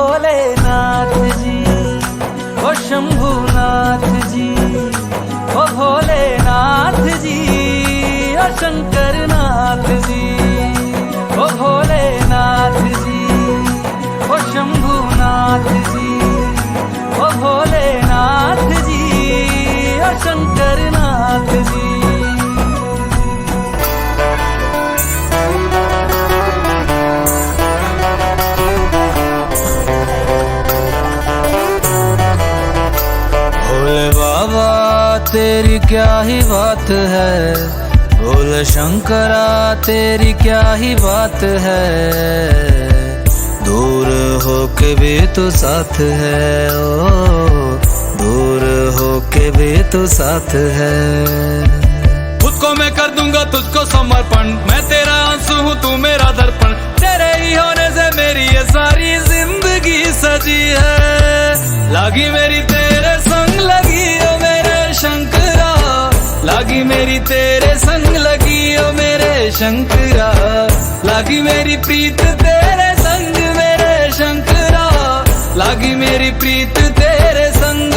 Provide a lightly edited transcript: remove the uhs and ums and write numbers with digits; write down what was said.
भोलेनाथ जी, ओ शंभुनाथ जी, ओ भोलेनाथ जी, ओ शंकरनाथ जी, ओ भोलेनाथ जी, ओ शंभुनाथ जी, ओ भोलेनाथ जी, ओ शंकरनाथ जी। भोले बाबा तेरी क्या ही बात है, भोले शंकरा तेरी क्या ही बात है, दूर होके भी तू साथ है, ओ दूर होके भी तू साथ है। खुद को मैं कर दूंगा तुझको समर्पण, मैं तेरा आंसू हूँ तू मेरा दर्पण, तेरे ही होने से मेरी ये सारी जिंदगी सजी है। लागी मेरी तेरे संग लगी ओ मेरे शंकरा, लागी मेरी तेरे संग लगी ओ मेरे शंकरा, लागी मेरी प्रीत तेरे संग मेरे शंकरा, लागी मेरी प्रीत तेरे संग